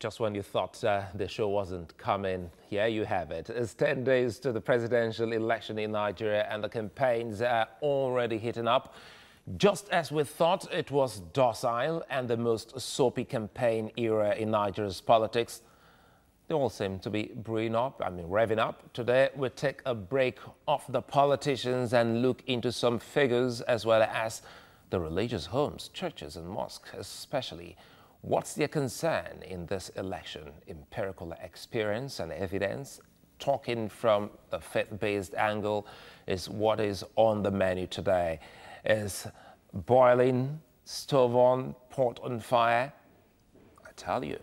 Just when you thought the show wasn't coming, here you have it. It's 10 days to the presidential election in Nigeria and the campaigns are already heating up. Just as we thought it was docile and the most soapy campaign era in Nigeria's politics, they all seem to be revving up. Today, we take a break off the politicians and look into some figures as well as the religious homes, churches and mosques, especially. What's their concern in this election? Empirical experience and evidence, talking from a faith-based angle, is what is on the menu today. Is boiling, stove on, pot on fire? I tell you,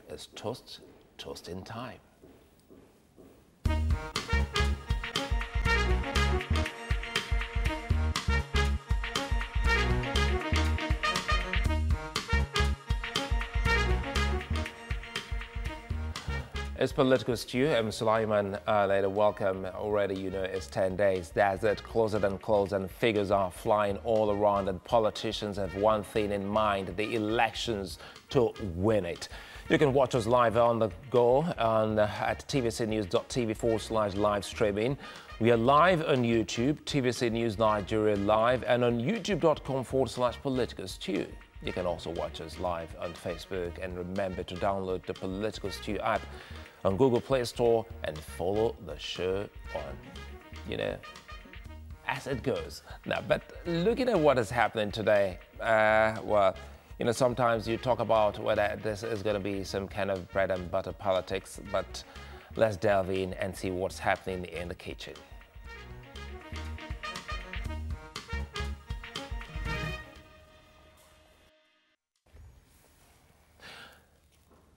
it's toasting time. It's Political Stew. I'm Sulaiman. Later, welcome. Already, you know, it's 10 days. That's it. Closer than close, and figures are flying all around. And politicians have one thing in mind: the elections to win it. You can watch us live on the go at tvcnews.tv/live streaming. We are live on YouTube, TVC News Nigeria Live, and on youtube.com/Political Stew. You can also watch us live on Facebook, and remember to download the Political Stew app on Google Play Store and follow the show on, as it goes. Now, but looking at what is happening today, sometimes you talk about whether this is going to be some kind of bread and butter politics, but let's delve in and see what's happening in the kitchen.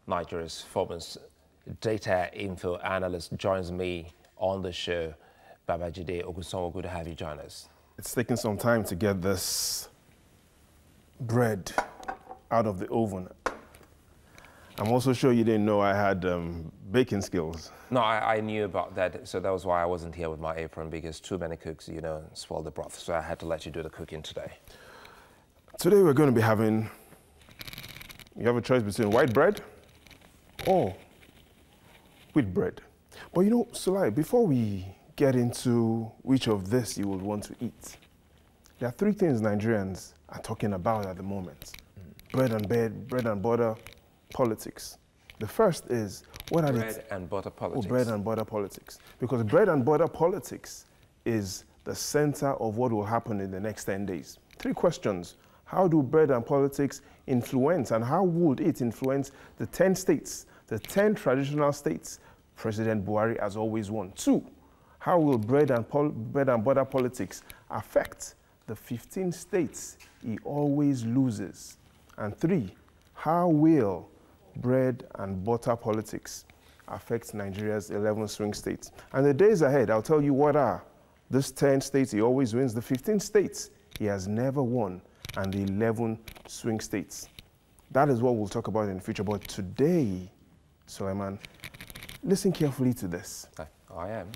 Nigeria's foremost data info analyst joins me on the show. Babajide Ogunsanwo, good to have you join us. It's taken some time to get this bread out of the oven. I'm also sure you didn't know I had baking skills. No, I knew about that, so that was why I wasn't here with my apron, because too many cooks, spoil the broth. So I had to let you do the cooking today. Today we're going to be having, you have a choice between white bread or wheat bread. But Sulai, before we get into which of this you would want to eat, there are three things Nigerians are talking about at the moment. Bread and butter politics. The first is, what are bread and butter politics? Oh, bread and butter politics. Because bread and butter politics is the center of what will happen in the next 10 days. Three questions. How do bread and politics influence, and how would it influence the 10 states, the 10 traditional states President Buhari has always won? Two, how will bread and butter politics affect the 15 states he always loses? And three, how will bread and butter politics affect Nigeria's 11 swing states? And the days ahead, I'll tell you what are these 10 states he always wins, the 15 states he has never won, and the 11 swing states. That is what we'll talk about in the future. But today, Sulaiman, listen carefully to this. I am.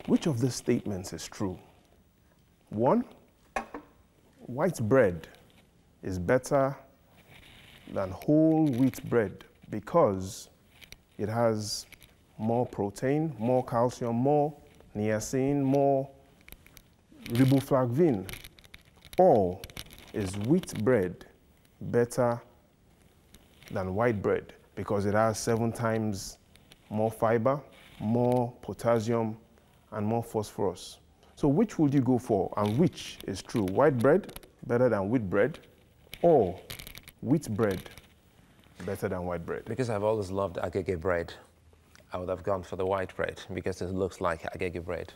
Which of these statements is true? One, white bread is better than whole wheat bread because it has more protein, more calcium, more niacin, more riboflavin. Or is wheat bread better than white bread because it has 7 times more fiber, more potassium, and more phosphorus? So which would you go for, and which is true? White bread better than wheat bread, or wheat bread better than white bread? Because I've always loved agege bread, I would have gone for the white bread because it looks like agege bread.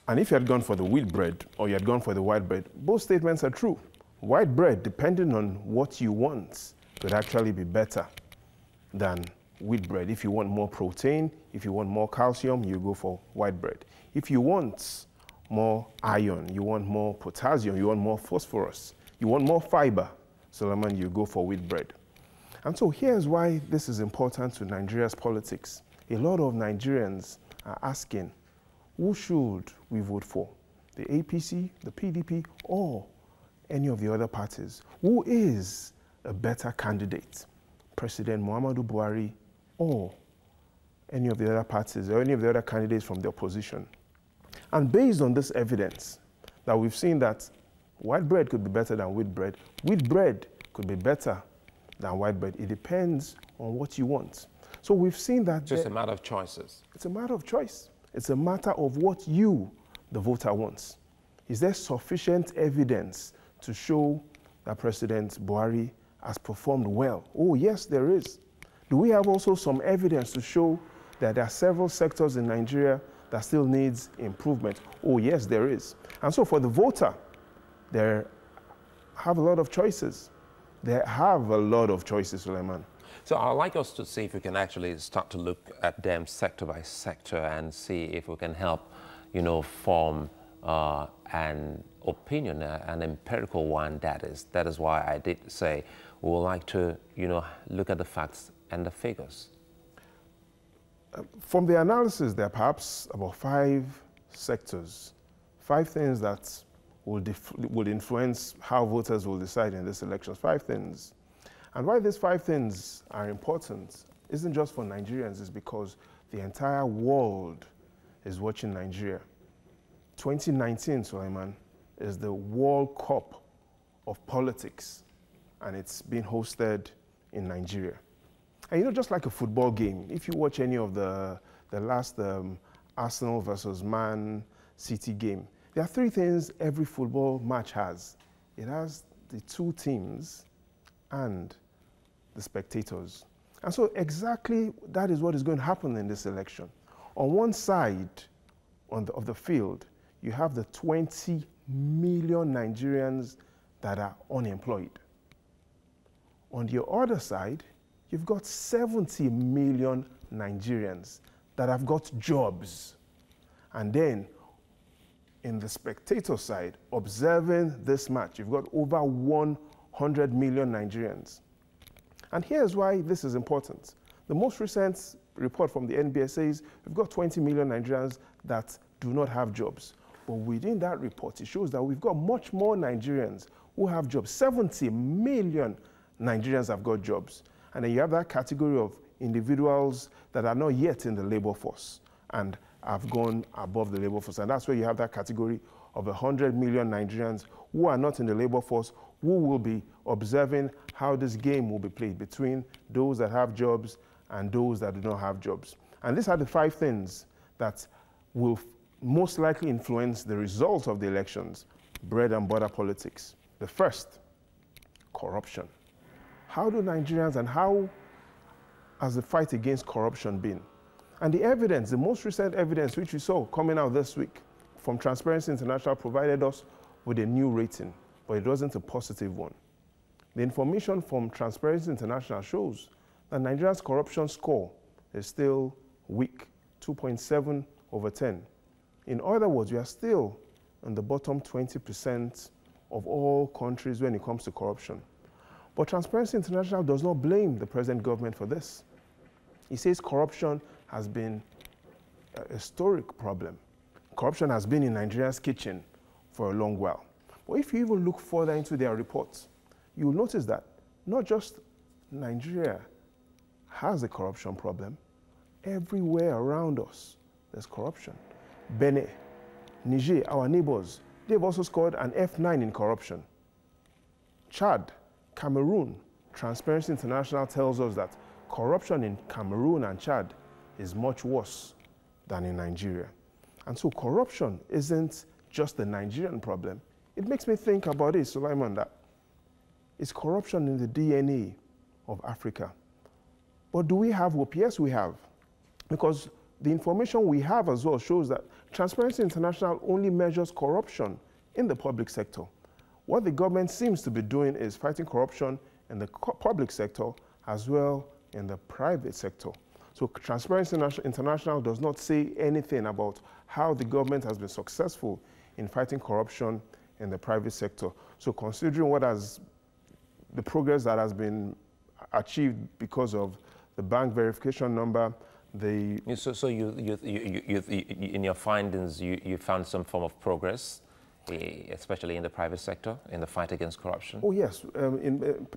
And if you had gone for the wheat bread or you had gone for the white bread, both statements are true. White bread, depending on what you want, could actually be better than wheat bread. If you want more protein, if you want more calcium, you go for white bread. If you want more iron, you want more potassium, you want more phosphorus, you want more fiber, Solomon, you go for wheat bread. And so here's why this is important to Nigeria's politics. A lot of Nigerians are asking, who should we vote for? The APC, the PDP, or any of the other parties? Who is a better candidate? President Muhammadu Buhari or any of the other parties or any of the other candidates from the opposition. And based on this evidence, that we've seen that white bread could be better than wheat bread could be better than white bread. It depends on what you want. So we've seen that. It's just a matter of choices. It's a matter of choice. It's a matter of what you, the voter, wants. Is there sufficient evidence to show that President Buhari has performed well? Oh, yes, there is. Do we have also some evidence to show that there are several sectors in Nigeria that still needs improvement? Oh, yes, there is. And so for the voter, they have a lot of choices. They have a lot of choices, Suleiman. So I'd like us to see if we can actually start to look at them sector by sector and see if we can help, form an opinion, an empirical one, that is. That is why I did say we would like to, look at the facts and the figures. From the analysis, there are perhaps about 5 sectors, 5 things that will influence how voters will decide in this election. 5 things. And why these 5 things are important isn't just for Nigerians, it's because the entire world is watching Nigeria. 2019, Suleiman, is the World Cup of politics, and it's being hosted in Nigeria. And just like a football game, if you watch any of the last Arsenal versus Man City game, there are 3 things every football match has. It has the 2 teams and the spectators. And so exactly that is what is going to happen in this election. On one side of the field, you have the 20 million Nigerians that are unemployed. On the other side, you've got 70 million Nigerians that have got jobs. And then, in the spectator side, observing this match, you've got over 100 million Nigerians. And here's why this is important. The most recent report from the NBS says we've got 20 million Nigerians that do not have jobs. But within that report, it shows that we've got much more Nigerians who have jobs. 70 million Nigerians have got jobs. And then you have that category of individuals that are not yet in the labor force and have gone above the labor force. And that's where you have that category of 100 million Nigerians who are not in the labor force, who will be observing how this game will be played between those that have jobs and those that do not have jobs. And these are the 5 things that will most likely influence the result of the elections: bread and butter politics. The first, corruption. How do Nigerians and how has the fight against corruption been? And the evidence, the most recent evidence which we saw coming out this week from Transparency International provided us with a new rating, but it wasn't a positive one. The information from Transparency International shows that Nigeria's corruption score is still weak, 2.7 over 10. In other words, we are still in the bottom 20% of all countries when it comes to corruption. But Transparency International does not blame the present government for this. It says corruption has been a historic problem. Corruption has been in Nigeria's kitchen for a long while. But if you even look further into their reports, you'll notice that not just Nigeria has a corruption problem, everywhere around us there's corruption. Benin, Niger, our neighbors, they've also scored an F9 in corruption. Chad, Cameroon, Transparency International tells us that corruption in Cameroon and Chad is much worse than in Nigeria. And so corruption isn't just a Nigerian problem. It makes me think about it, Suleiman, that it's corruption in the DNA of Africa. But do we have hope? Yes, we have. Because the information we have as well shows that Transparency International only measures corruption in the public sector. What the government seems to be doing is fighting corruption in the public sector as well in the private sector. So Transparency International does not say anything about how the government has been successful in fighting corruption in the private sector. So considering the progress that has been achieved because of the bank verification number, So you in your findings, you found some form of progress especially in the private sector, in the fight against corruption? Oh, yes.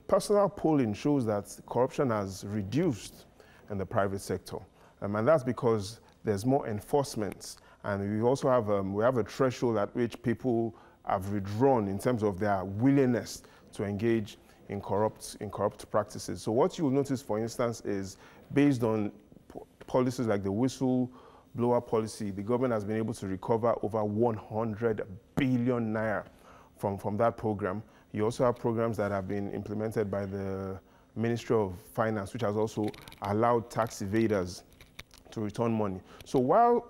Personal polling shows that corruption has reduced in the private sector. And that's because there's more enforcement. And we also have, we have a threshold at which people have withdrawn in terms of their willingness to engage in corrupt practices. So what you'll notice, for instance, is based on policies like the whistleblower policy, the government has been able to recover over 100 billion naira from that program. You also have programs that have been implemented by the Ministry of Finance, which has also allowed tax evaders to return money. So while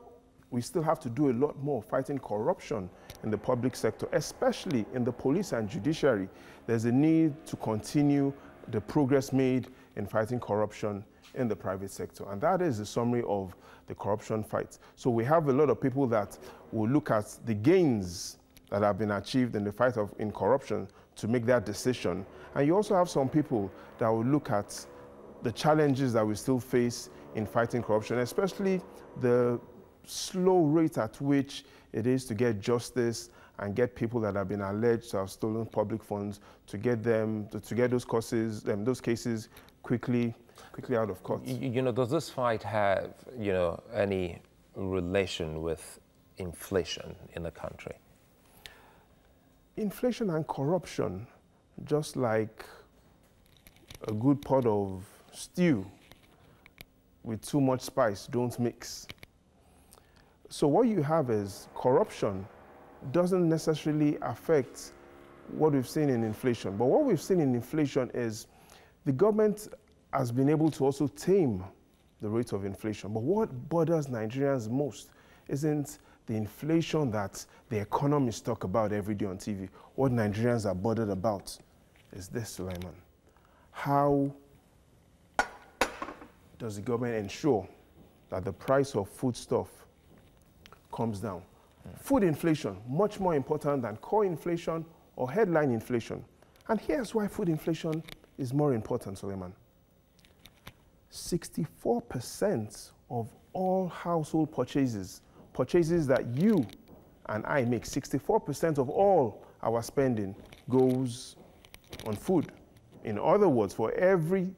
we still have to do a lot more fighting corruption in the public sector, especially in the police and judiciary, there's a need to continue the progress made in fighting corruption in the private sector. And that is the summary of the corruption fight. So we have a lot of people that will look at the gains that have been achieved in the fight in corruption to make that decision. And you also have some people that will look at the challenges that we still face in fighting corruption, especially the slow rate at which it is to get justice and get people that have been alleged to have stolen public funds, to get those cases quickly out of court. You know, does this fight have, you know, any relation with inflation in the country? Inflation and corruption, just like a good pot of stew with too much spice, don't mix. So what you have is corruption doesn't necessarily affect what we've seen in inflation. But what we've seen in inflation is the government has been able to also tame the rate of inflation. But what bothers Nigerians most isn't the inflation that the economists talk about every day on TV. What Nigerians are bothered about is this, Sulaiman. How does the government ensure that the price of foodstuff comes down? Food inflation, much more important than core inflation or headline inflation. And here's why food inflation is more important, Sulaiman. 64% of all household purchases that you and I make, 64% of all our spending goes on food. In other words, for every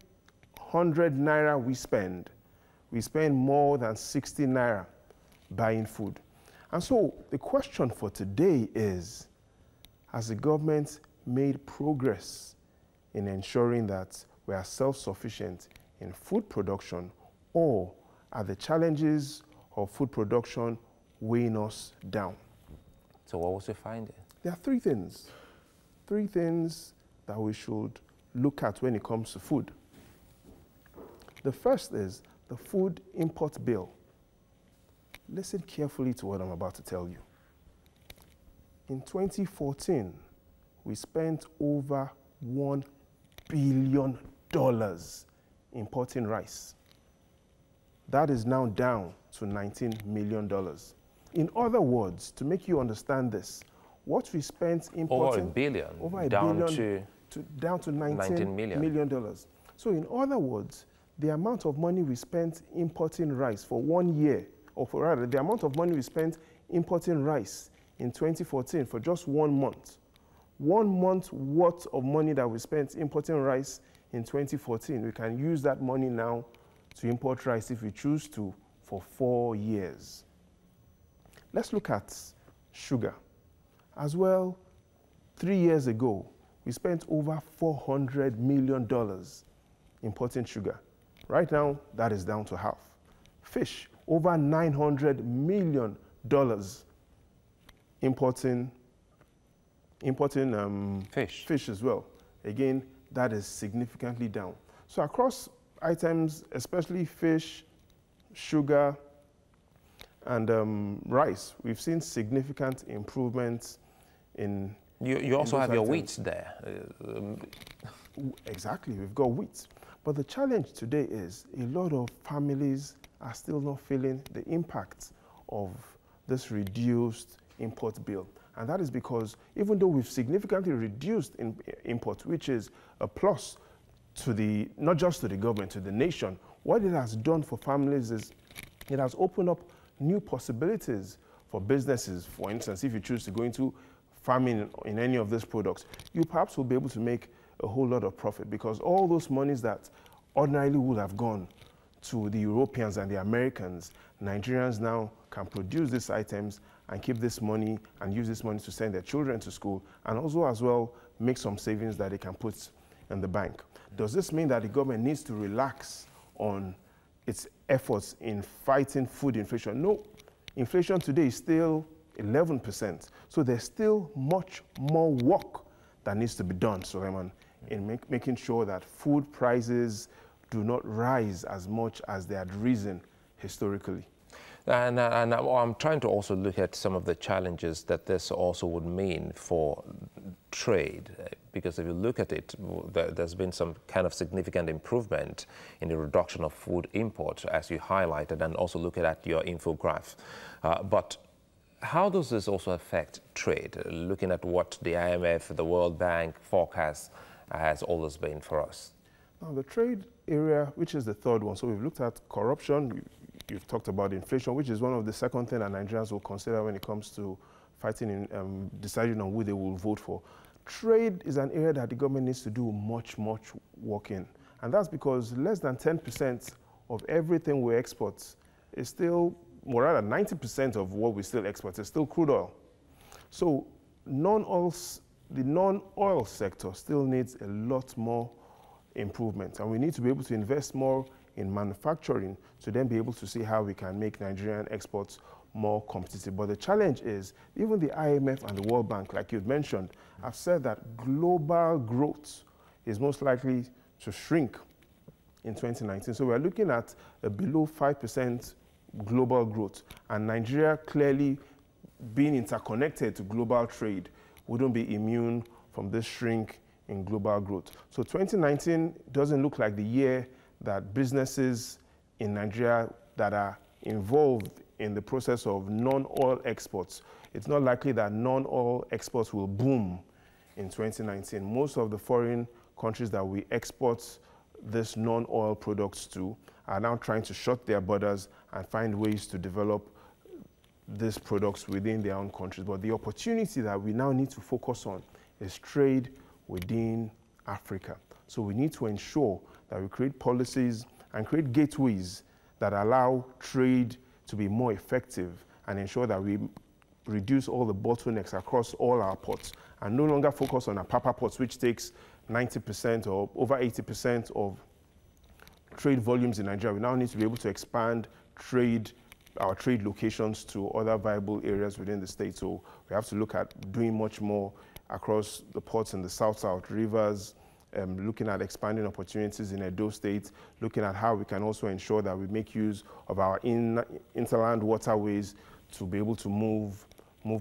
100 naira we spend more than 60 naira buying food. And so the question for today is, has the government made progress in ensuring that we are self-sufficient in food production, or are the challenges of food production weighing us down? So what was your finding? There are three things that we should look at when it comes to food. The first is the food import bill. Listen carefully to what I'm about to tell you. In 2014, we spent over $1 billion importing rice. That is now down to $19 million. In other words, to make you understand this, what we spent importing... Over a billion, down to $19 million. So in other words, the amount of money we spent importing rice for 1 year, or for rather, the amount of money we spent importing rice in 2014 for just 1 month. 1 month worth of money that we spent importing rice in 2014, we can use that money now to import rice if we choose to for 4 years. Let's look at sugar. As well, 3 years ago, we spent over $400 million importing sugar. Right now, that is down to half. Fish, over $900 million importing fish as well. Again, that is significantly down. So across items, especially fish, sugar, and rice, we've seen significant improvements in... You also have your wheat there. Exactly, we've got wheat. But the challenge today is a lot of families are still not feeling the impact of this reduced import bill. And that is because even though we've significantly reduced imports, which is a plus to not just to the government, to the nation, what it has done for families is it has opened up new possibilities for businesses. For instance, if you choose to go into farming in any of these products, you perhaps will be able to make a whole lot of profit, because all those monies that ordinarily would have gone to the Europeans and the Americans, Nigerians now can produce these items and keep this money and use this money to send their children to school, and also as well make some savings that they can put in the bank. Does this mean that the government needs to relax on its efforts in fighting food inflation? No. Inflation today is still 11%. So there's still much more work that needs to be done, Suleiman, in making sure that food prices do not rise as much as they had risen historically. And I'm trying to also look at some of the challenges that this also would mean for trade, because if you look at it, there's been some kind of significant improvement in the reduction of food imports, as you highlighted, and also looking at your infograph. But how does this also affect trade, looking at what the IMF, the World Bank forecast has always been for us? Now, the trade area, which is the third one, so we've looked at corruption, you've talked about inflation, which is one of the second thing that Nigerians will consider when it comes to fighting in deciding on who they will vote for. Trade is an area that the government needs to do much work in. And that's because less than 10% of everything we export is still, more rather 90% of what we still export is still crude oil. So the non-oil sector still needs a lot more improvement. And we need to be able to invest more in manufacturing to then be able to see how we can make Nigerian exports more competitive. But the challenge is, even the IMF and the World Bank, like you've mentioned, have said that global growth is most likely to shrink in 2019. So we're looking at a below 5% global growth. And Nigeria, clearly being interconnected to global trade, wouldn't be immune from this shrink in global growth. So 2019 doesn't look like the year that businesses in Nigeria that are involved in the process of non-oil exports, it's not likely that non-oil exports will boom in 2019. Most of the foreign countries that we export this non-oil products to are now trying to shut their borders and find ways to develop these products within their own countries. But the opportunity that we now need to focus on is trade within Africa. So we need to ensure that we create policies and create gateways that allow trade to be more effective and ensure that we reduce all the bottlenecks across all our ports and no longer focus on Apapa ports, which takes 90% or over 80% of trade volumes in Nigeria. We now need to be able to expand our trade locations to other viable areas within the state. So we have to look at doing much more across the ports in the south rivers, looking at expanding opportunities in Edo State, looking at how we can also ensure that we make use of our interland waterways to be able to move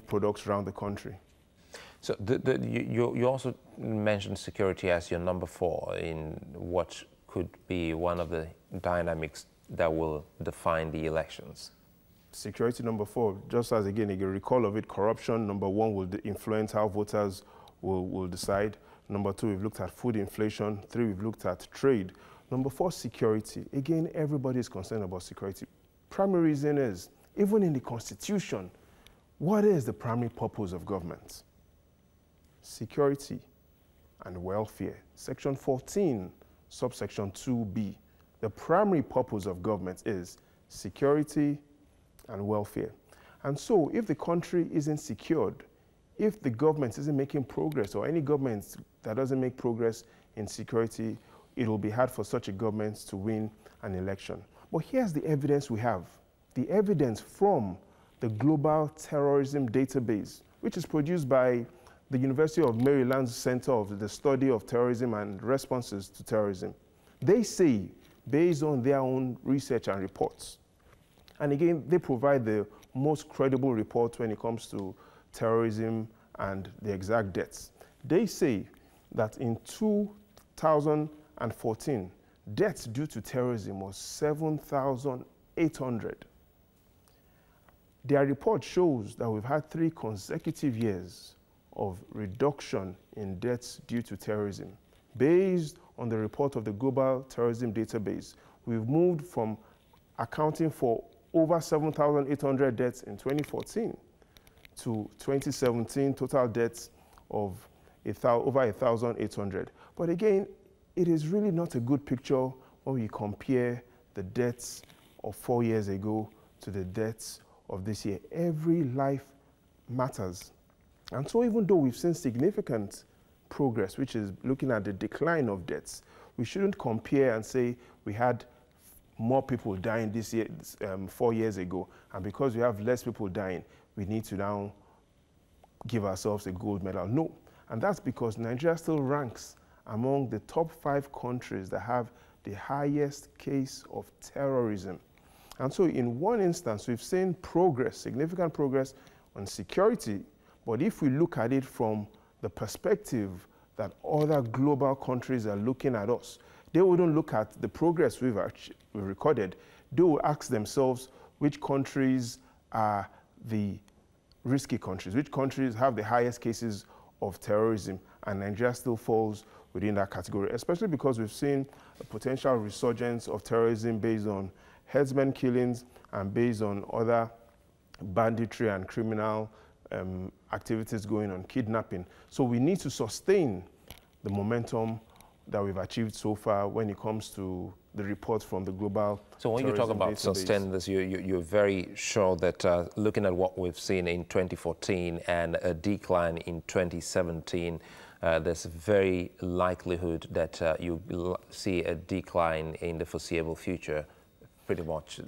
products around the country. So you also mentioned security as your number 4 in what could be one of the dynamics that will define the elections. Security number 4, just as again, you recall of it, corruption, number 1, will influence how voters will decide. Number 2, we've looked at food inflation. 3, we've looked at trade. Number 4, security. Again, everybody is concerned about security. Primary reason is, even in the Constitution, what is the primary purpose of government? Security and welfare. Section 14, subsection 2B. The primary purpose of government is security and welfare. And so if the country isn't secured, if the government isn't making progress, or any government that doesn't make progress in security, it will be hard for such a government to win an election. But here's the evidence we have. The evidence from the Global Terrorism Database, which is produced by the University of Maryland's Center of the Study of Terrorism and Responses to Terrorism. They say, based on their own research and reports, and again, they provide the most credible report when it comes to terrorism and the exact deaths. They say that in 2014, deaths due to terrorism was 7,800. Their report shows that we've had 3 consecutive years of reduction in deaths due to terrorism. Based on the report of the Global Terrorism Database, we've moved from accounting for over 7,800 deaths in 2014 to 2017 total deaths of over 1,800. But again, it is really not a good picture when you compare the deaths of 4 years ago to the deaths of this year. Every life matters. And so even though we've seen significant progress, which is looking at the decline of deaths, we shouldn't compare and say we had more people dying this year, 4 years ago, and because we have less people dying, we need to now give ourselves a gold medal. No, and that's because Nigeria still ranks among the top 5 countries that have the highest case of terrorism. And so in one instance, we've seen progress, significant progress on security, but if we look at it from the perspective that other global countries are looking at us, they wouldn't look at the progress we've recorded. They will ask themselves which countries are the risky countries, which countries have the highest cases of terrorism, and Nigeria still falls within that category, especially because we've seen a potential resurgence of terrorism based on herdsmen killings and based on other banditry and criminal activities going on, kidnapping. So we need to sustain the momentum that we've achieved so far when it comes to the reports from the global. So when you talk about sustain this, you're very sure that looking at what we've seen in 2014 and a decline in 2017, there's a very likelihood that you will see a decline in the foreseeable future, pretty much.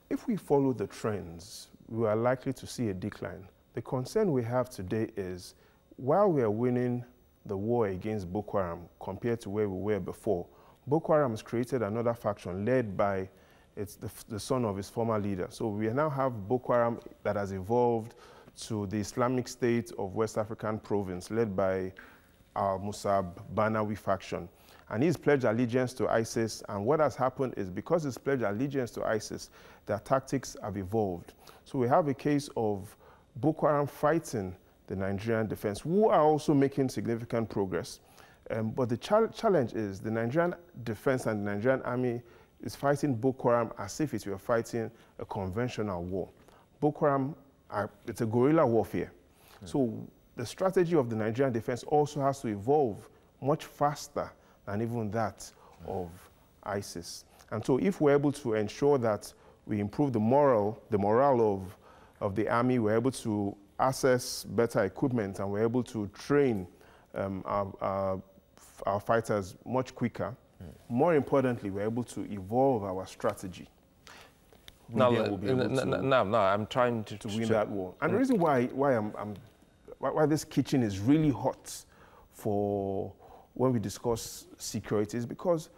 If we follow the trends, we are likely to see a decline. The concern we have today is, while we are winning the war against Boko Haram compared to where we were before, Boko Haram has created another faction led by the son of his former leader. So we now have Boko Haram that has evolved to the Islamic State of West African province led by Al-Musab Banawi faction. And he's pledged allegiance to ISIS, and what has happened is because he's pledged allegiance to ISIS, their tactics have evolved. So we have a case of Boko Haram fighting the Nigerian defense, who are also making significant progress. But the challenge is the Nigerian defense and the Nigerian army is fighting Boko Haram as if it were fighting a conventional war. Boko Haram, it's a guerrilla warfare. So the strategy of the Nigerian defense also has to evolve much faster than even that of ISIS. And so if we're able to ensure that we improve the morale of the army, we're able to access better equipment, and we're able to train our fighters much quicker. More importantly, we're able to evolve our strategy. Now, I'm trying to win that war. And the reason why this kitchen is really hot for when we discuss security is because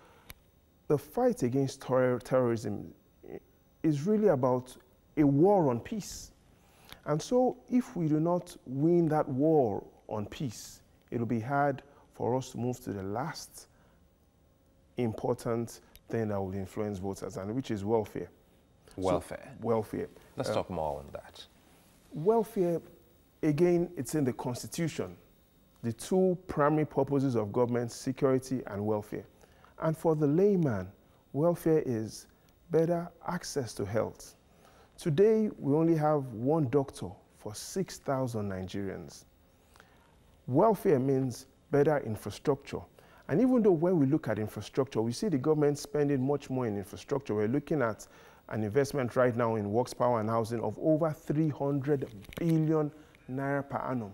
the fight against terrorism is really about a war on peace. And so if we do not win that war on peace, it'll be hard for us to move to the last important thing that will influence voters, and which is welfare. Welfare. So, welfare. Let's talk more on that. Welfare, again, it's in the Constitution. The 2 primary purposes of government, security and welfare. And for the layman, welfare is better access to health. Today, we only have 1 doctor for 6,000 Nigerians. Welfare means better infrastructure. And even though when we look at infrastructure, we see the government spending much more in infrastructure. We're looking at an investment right now in works, power and housing of over 300 billion naira per annum.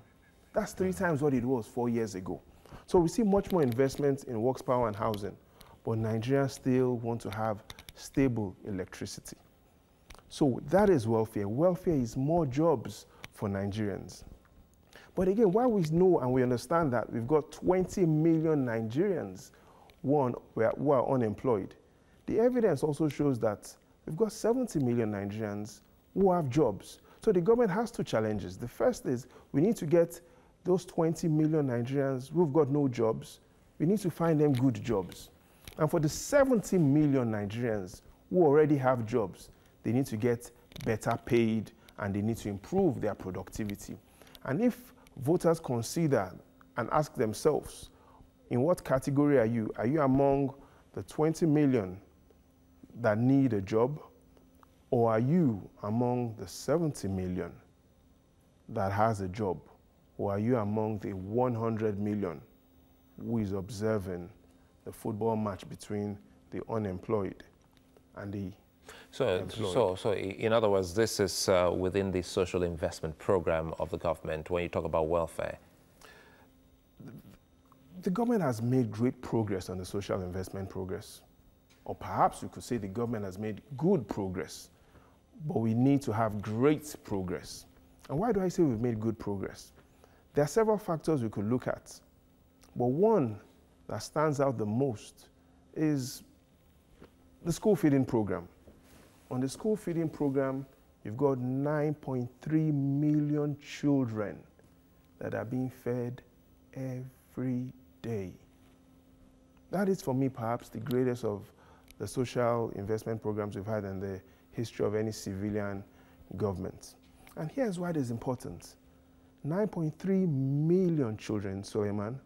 That's 3 times what it was 4 years ago. So we see much more investment in works, power and housing, but Nigerians still want to have stable electricity. So that is welfare. Welfare is more jobs for Nigerians. But again, while we know and we understand that we've got 20 million Nigerians who are unemployed, the evidence also shows that we've got 70 million Nigerians who have jobs. So the government has 2 challenges. The first is we need to get those 20 million Nigerians who've got no jobs, we need to find them good jobs. And for the 70 million Nigerians who already have jobs, they need to get better paid and they need to improve their productivity. And if voters consider and ask themselves, in what category are you? Are you among the 20 million that need a job, or are you among the 70 million that has a job, or are you among the 100 million who is observing the football match between the unemployed and the employed? So in other words, this is within the social investment program of the government when you talk about welfare. The government has made great progress on the social investment progress. Or perhaps you could say the government has made good progress, but we need to have great progress. And why do I say we've made good progress? There are several factors we could look at, but one that stands out the most is the school feeding program. On the school feeding program, you've got 9.3 million children that are being fed every day. That is, for me, perhaps the greatest of the social investment programs we've had in the history of any civilian government. And here's why it is important. 9.3 million children, Suleiman,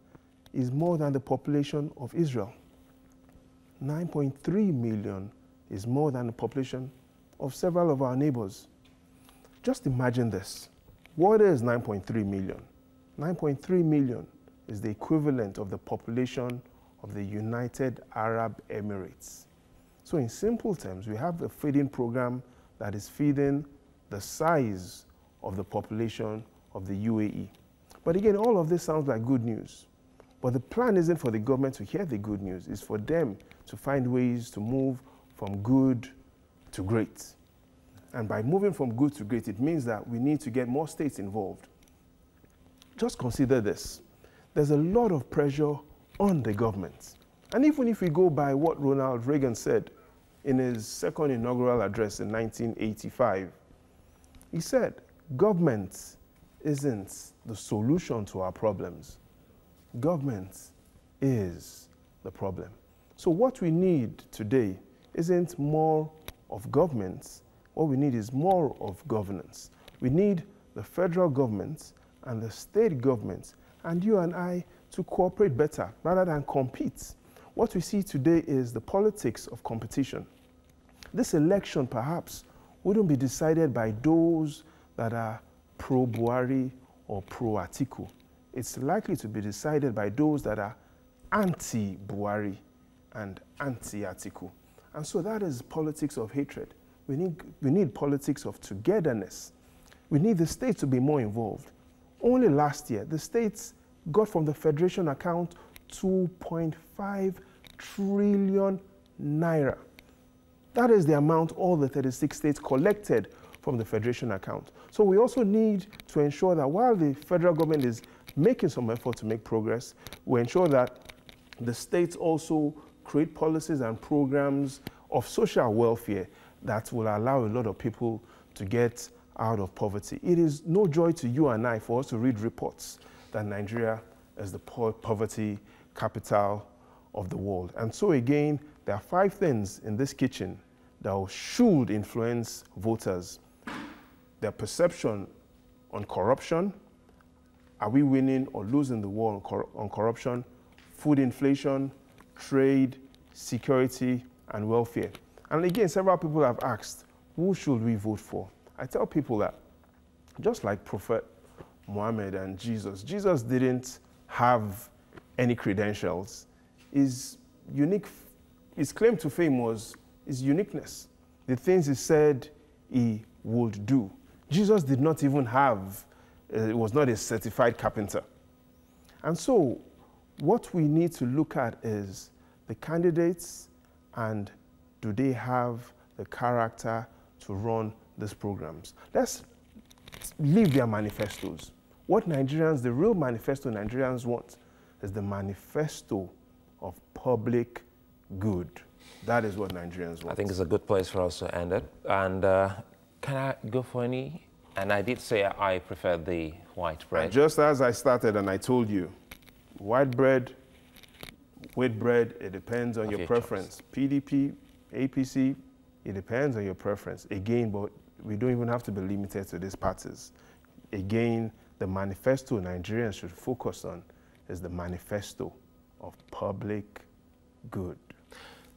is more than the population of Israel. 9.3 million is more than the population of several of our neighbors. Just imagine this. What is 9.3 million? 9.3 million is the equivalent of the population of the United Arab Emirates. So in simple terms, we have a feeding program that is feeding the size of the population of the UAE. But again, all of this sounds like good news. But the plan isn't for the government to hear the good news. It's for them to find ways to move from good to great. And by moving from good to great, it means that we need to get more states involved. Just consider this. There's a lot of pressure on the government. And even if we go by what Ronald Reagan said in his second inaugural address in 1985, he said, government isn't the solution to our problems. Government is the problem. So what we need today isn't more of government. What we need is more of governance. We need the federal government and the state governments and you and I to cooperate better rather than compete. What we see today is the politics of competition. This election perhaps wouldn't be decided by those that are pro-Buhari or pro-Atiku. It's likely to be decided by those that are anti-Buhari and anti-Atiku. And so that is politics of hatred. We need politics of togetherness. We need the states to be more involved. Only last year, the states got from the federation account 2.5 trillion naira. That is the amount all the 36 states collected from the federation account. So we also need to ensure that while the federal government is making some effort to make progress, we ensure that the states also create policies and programs of social welfare that will allow a lot of people to get out of poverty. It is no joy to you and I for us to read reports that Nigeria is the poverty capital of the world. And so again, there are 5 things in this kitchen that should influence voters. Their perception on corruption. Are we winning or losing the war on corruption? Food inflation, trade, security, and welfare. And again, several people have asked, who should we vote for? I tell people that just like Prophet Muhammad and Jesus didn't have any credentials. His claim to fame was his uniqueness. The things he said he would do. Jesus did not even have, was not a certified carpenter. And so what we need to look at is the candidates and do they have the character to run these programs. Let's leave their manifestos. What Nigerians, the real manifesto Nigerians want is the manifesto of public good. That is what Nigerians want. I think it's a good place for us to end it. And can I go for any? And I did say I prefer the white bread. And just as I started and I told you, white bread, wheat bread, it depends on your preference. Choice. PDP, APC, it depends on your preference. Again, but we don't even have to be limited to these parties. Again, the manifesto Nigerians should focus on is the manifesto of public good.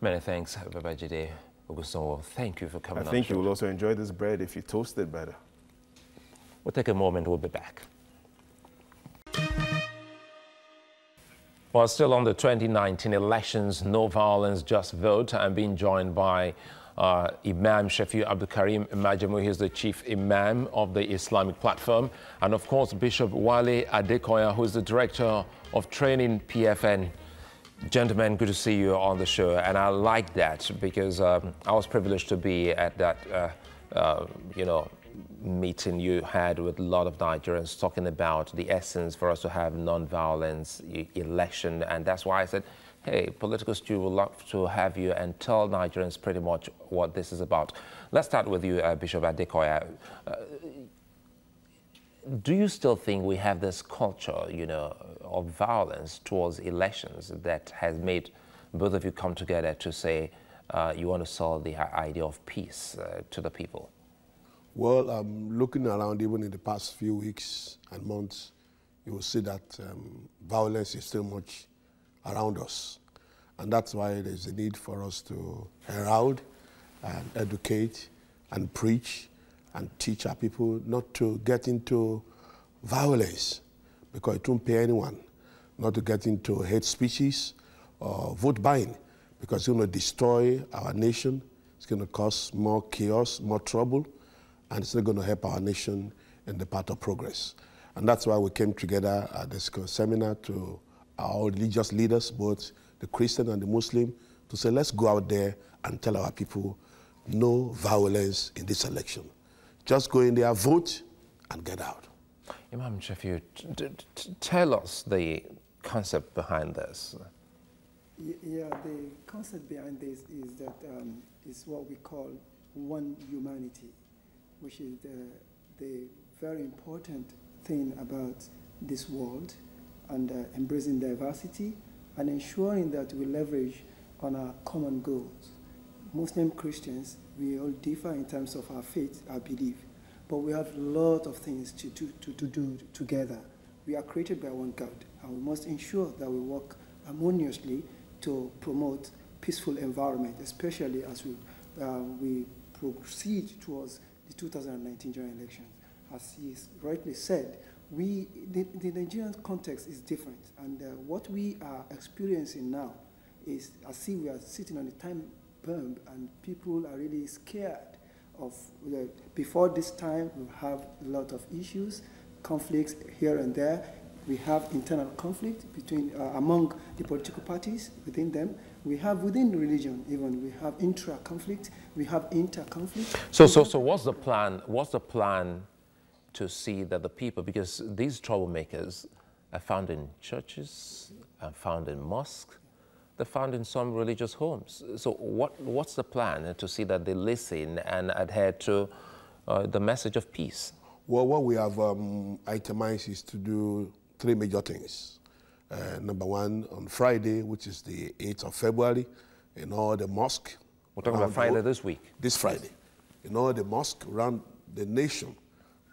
Many thanks, Babajide Ogunsanwo. Thank you for coming on. I think you will also enjoy this bread if you toast it better. We'll take a moment, we'll be back. Well, still on the 2019 elections, no violence, just vote. I'm being joined by Imam Shafiu Abdul Karim Majamu. He's the chief imam of the Islamic platform. And of course, Bishop Wale Adekoya, who's the director of training PFN. Gentlemen, good to see you on the show. And I like that because I was privileged to be at that, meeting you had with a lot of Nigerians talking about the essence for us to have non-violence election. And that's why I said, hey, Political Stew would love to have you and tell Nigerians pretty much what this is about. Let's start with you, Bishop Adekoya. Do you still think we have this culture, of violence towards elections that has made both of you come together to say you want to sell the idea of peace to the people? Well, looking around even in the past few weeks and months, you will see that violence is still much around us. And that's why there's a need for us to herald and educate and preach and teach our people not to get into violence, because it won't pay anyone, not to get into hate speeches or vote buying, because it's going to destroy our nation. It's going to cause more chaos, more trouble, and it's not going to help our nation in the path of progress. And that's why we came together at this seminar to our religious leaders, both the Christian and the Muslim, to say, let's go out there and tell our people, no violence in this election. Just go in there, vote, and get out. Imam Shafiu, tell us the concept behind this. Yeah, the concept behind this is that is what we call one humanity, which is the very important thing about this world, and embracing diversity and ensuring that we leverage on our common goals. Muslim Christians, we all differ in terms of our faith, our belief, but we have a lot of things to do together. We are created by one God, and we must ensure that we work harmoniously to promote peaceful environment, especially as we proceed towards the 2019 general elections. As he rightly said, the Nigerian context is different, and what we are experiencing now is as if we are sitting on a time bomb, and people are really scared of before this time. We have a lot of issues, conflicts here and there. We have internal conflict between among the political parties within them. We have within religion even. We have intra-conflict. We have inter-conflict. So what's the plan? What's the plan to see that the people, because these troublemakers are found in churches, are found in mosques, they're found in some religious homes. So what's the plan to see that they listen and adhere to the message of peace? Well, what we have itemized is to do three major things. Number one, on Friday, which is the 8th of February, in all the mosques. We're talking about Friday this week. This Friday. In all the mosques around the nation,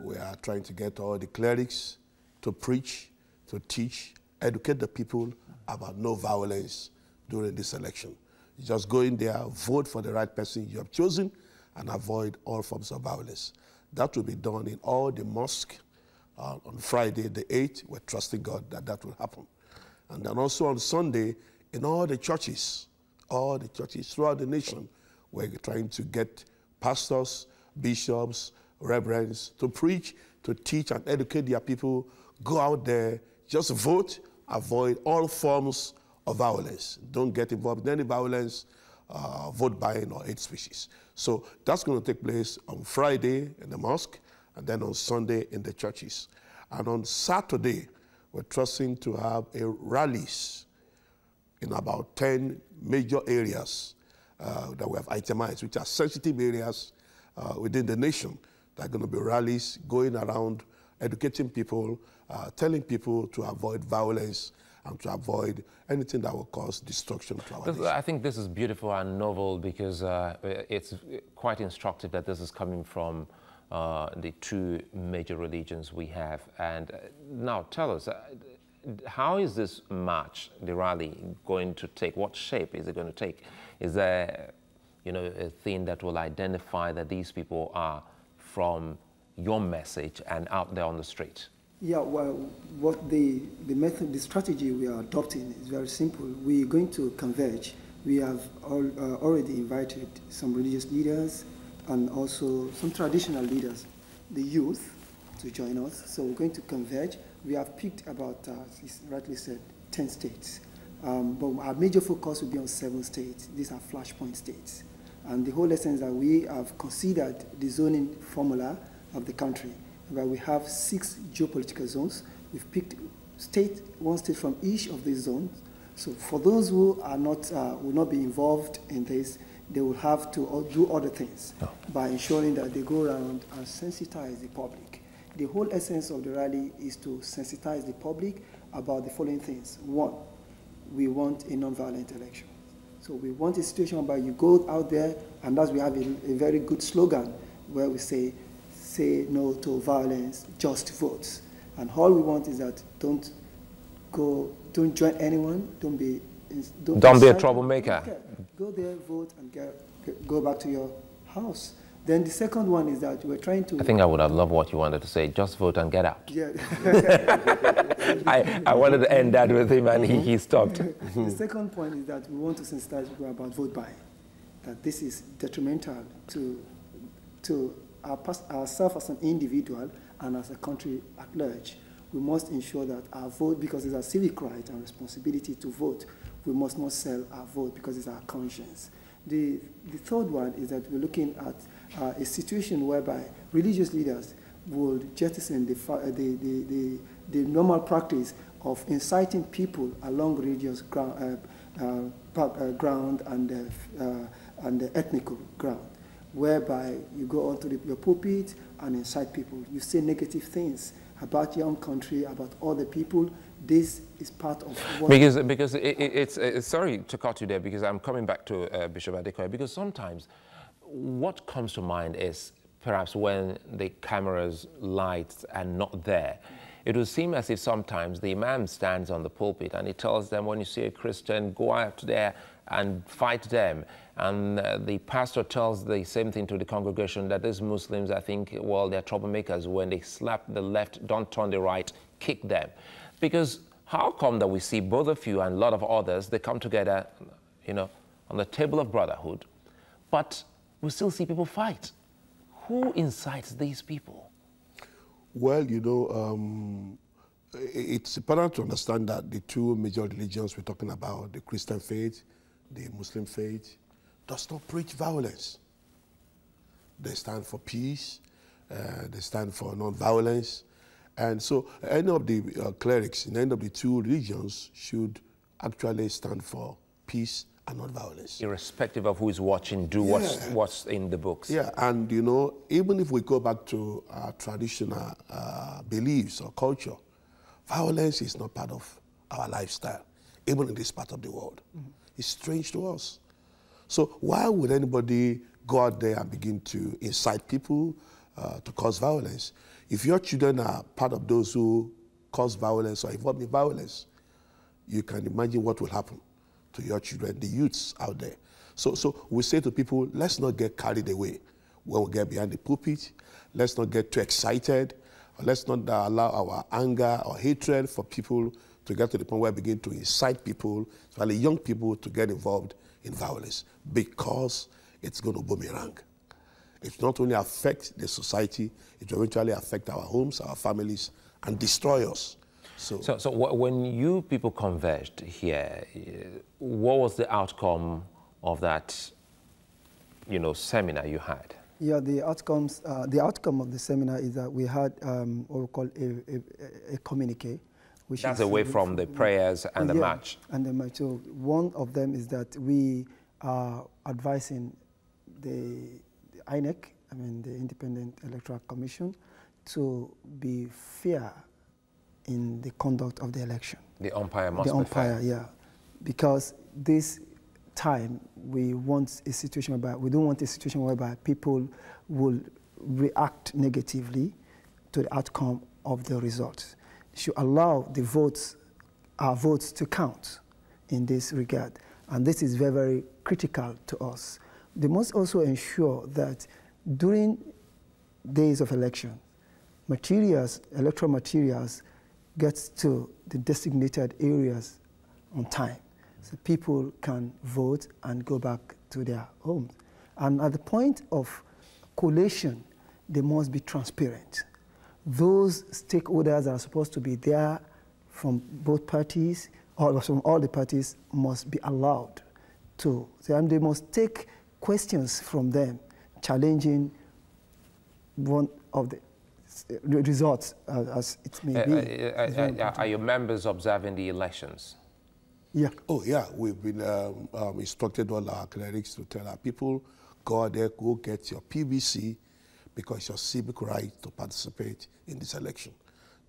we are trying to get all the clerics to preach, to teach, educate the people about no violence during this election. You just go in there, vote for the right person you have chosen, and avoid all forms of violence. That will be done in all the mosques on Friday, the 8th. We're trusting God that that will happen. And then also on Sunday, in all the churches throughout the nation, we're trying to get pastors, bishops, reverends to preach, to teach and educate their people. Go out there, just vote, avoid all forms of violence. Don't get involved in any violence, vote buying or hate speeches. So that's going to take place on Friday in the mosque, and then on Sunday in the churches. And on Saturday, we're trusting to have rallies in about 10 major areas that we have itemized, which are sensitive areas within the nation. There are going to be rallies going around, educating people, telling people to avoid violence and to avoid anything that will cause destruction to our nation. I think this is beautiful and novel because it's quite instructive that this is coming from the two major religions we have. And now tell us, how is this march, the rally, going to take? What shape is it going to take? Is there, a thing that will identify that these people are from your message and out there on the street? Yeah, well, what the method, the strategy we are adopting is very simple. We are going to converge. We have already invited some religious leaders and also some traditional leaders, the youth, to join us. So we're going to converge. We have picked about, as rightly said, 10 states. But our major focus will be on 7 states. These are flashpoint states. And the whole essence that we have considered the zoning formula of the country, where we have 6 geopolitical zones. We've picked one state from each of these zones. So for those who are not, will not be involved in this, they will have to do other things by ensuring that they go around and sensitize the public. The whole essence of the rally is to sensitize the public about the following things. 1, we want a non-violent election. So we want a situation where you go out there, and thus we have a very good slogan where we say no to violence, just vote. And all we want is that don't join anyone, don't be a troublemaker. Okay. Go there, vote, and go back to your house. Then the second one is that we're trying to... I think I would have loved what you wanted to say, just vote and get out. Yeah. I wanted to end that with him, and he stopped. The second point is that we want to sensitize people about vote buying, that this is detrimental to ourselves as an individual and as a country at large. We must ensure that our vote, because it's our civic right and responsibility to vote, we must not sell our vote because it's our conscience. The third one is that we're looking at a situation whereby religious leaders would jettison the normal practice of inciting people along religious ground and the ethnical ground, whereby you go onto your pulpit and incite people. You say negative things about your own country, about other people. This is part of what... Because it's sorry to cut you there, because I'm coming back to Bishop Adekoya, because sometimes what comes to mind is perhaps when the cameras, lights are not there, it would seem as if sometimes the imam stands on the pulpit and he tells them, when you see a Christian, go out there and fight them. And the pastor tells the same thing to the congregation, that these Muslims, I think, well, they're troublemakers. When they slap the left, don't turn the right, kick them. Because how come that we see both of you and a lot of others, they come together, you know, on the table of brotherhood, but we still see people fight? Who incites these people? Well, you know, it's important to understand that the 2 major religions we're talking about, the Christian faith, the Muslim faith, does not preach violence. They stand for peace, they stand for non-violence. And so any of the clerics in any of the 2 religions should actually stand for peace and non-violence. Irrespective of who is watching, do what's in the books. Yeah, and you know, even if we go back to our traditional beliefs or culture, violence is not part of our lifestyle, even in this part of the world. It's strange to us. So why would anybody go out there and begin to incite people to cause violence? If your children are part of those who cause violence or involve in violence, you can imagine what will happen to your children, the youths out there. So we say to people, let's not get carried away when we get behind the pulpit. Let's not get too excited. Or let's not allow our anger or hatred for people to get to the point where we begin to incite people, especially young people, to get involved in violence, because it's going to boomerang. It not only affects the society, it will eventually affect our homes, our families, and destroy us. So when you people converged here, what was the outcome of that, you know, seminar you had? Yeah, the outcome of the seminar is that we had what we call a communique. Which That's is away from the prayers and the march. And the march. So one of them is that we are advising the INEC, I mean the Independent Electoral Commission, to be fair in the conduct of the election. The umpire must be fair. Yeah. Because this time we want a situation whereby, we don't want a situation whereby people will react negatively to the outcome of the results. Should allow the votes, our votes, to count in this regard. And this is very, very critical to us. They must also ensure that during days of election, materials, electoral materials, gets to the designated areas on time, so people can vote and go back to their homes. And at the point of collation, they must be transparent. Those stakeholders that are supposed to be there from both parties, or from all the parties, must be allowed to, and they must take questions from them, challenging one of the results as it may be. Are your members observing the elections? Yeah. Oh, yeah. We've been instructed all our clerics to tell our people, go out there, go get your PVC, because it's your civic right to participate in this election.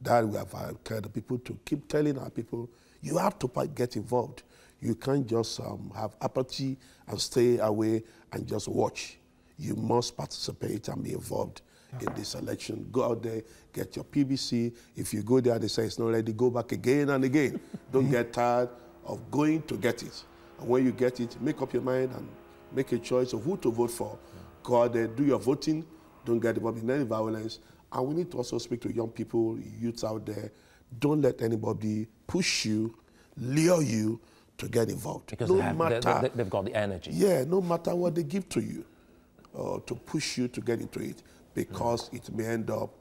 That we have told the people to keep telling our people, you have to get involved. You can't just have apathy and stay away and just watch. You must participate and be involved in this election. Go out there, get your PVC. If you go there, they say it's not ready, go back again and again. Don't get tired of going to get it. And when you get it, make up your mind and make a choice of who to vote for. Go out there, do your voting, don't get involved in any violence. And we need to also speak to young people, youths out there. Don't let anybody push you, lure you to get involved. Because no they've got the energy. Yeah, no matter what they give to you, to push you to get into it, because it may end up,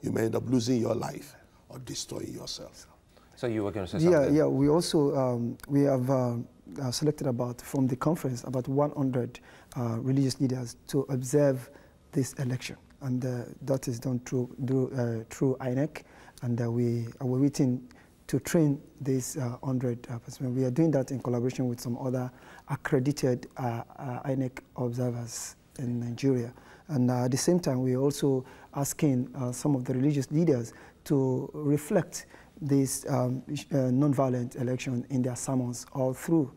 you may end up losing your life or destroying yourself. So you were going to say something? Yeah. We also we have selected from the conference about 100 religious leaders to observe this election, and that is done through INEC, and we're waiting to train these 100 participants. We are doing that in collaboration with some other accredited INEC observers in Nigeria. And at the same time, we're also asking some of the religious leaders to reflect this non-violent election in their sermons all through,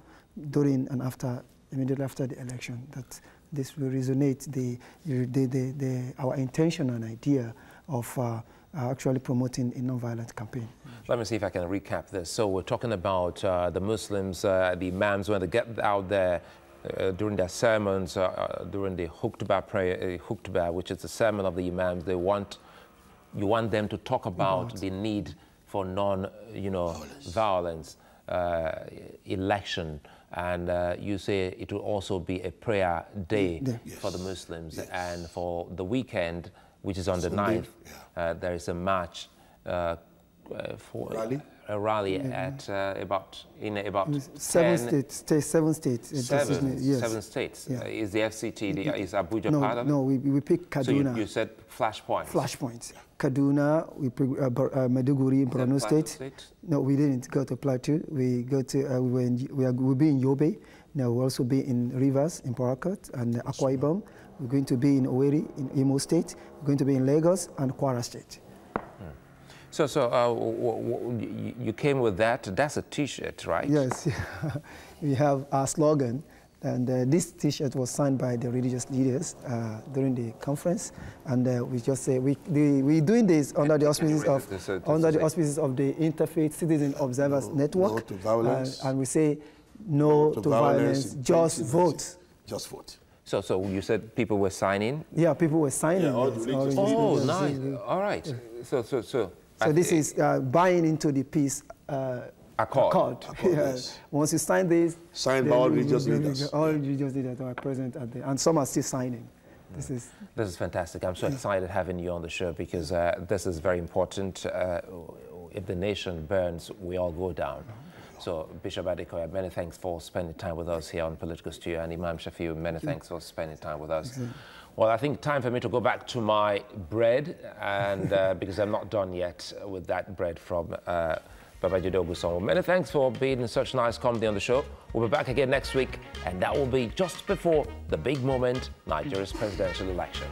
during and after, immediately after the election, that this will resonate our intention and idea of actually promoting a non-violent campaign. Let me see if I can recap this. So we're talking about the Muslims, the imams, when they get out there during their sermons, during the Khutbah prayer, Khutbah, which is the sermon of the imams, you want them to talk about the need for violence, election, and you say it will also be a prayer day for the Muslims, and for the weekend, which is on the 9th, there is a march for a rally at about 7 states. 7 states. Seven states. Yeah. Is the FCT, is Abuja part of it? No, we pick Kaduna. So you said flashpoints. Flashpoints. Kaduna, we pick Maiduguri in Borno State. No, we didn't go to Plateau. We go to we'll be in Yobe. Now we'll also be in Rivers, in Port Harcourt, and Akwa Ibom. We're going to be in Owerri, in Imo State. We're going to be in Lagos and Kwara State. So you came with that. That's a T-shirt, right? Yes. We have our slogan, and this T-shirt was signed by the religious leaders during the conference, and we just say we're doing this under the auspices of the Interfaith Citizen Observers Network. No to violence. And we say no to violence. Just vote. Just vote. So you said people were signing? Yeah, people were signing. Yeah, all the religious leaders. Oh, nice. All right. So this is buying into the peace accord. Yes. Once you sign this, signed by all religious leaders. All religious leaders are present at and some are still signing. This is fantastic. I'm so excited having you on the show, because this is very important. If the nation burns, we all go down. So Bishop Adekoya, many thanks for spending time with us here on Political Studio, and Imam Shafiu, many thanks for spending time with us. Well, I think time for me to go back to my bread, and because I'm not done yet with that bread from Babajide Ogunsonwo. Many thanks for being such nice company on the show. We'll be back again next week, and that will be just before the big moment, Nigeria's presidential election.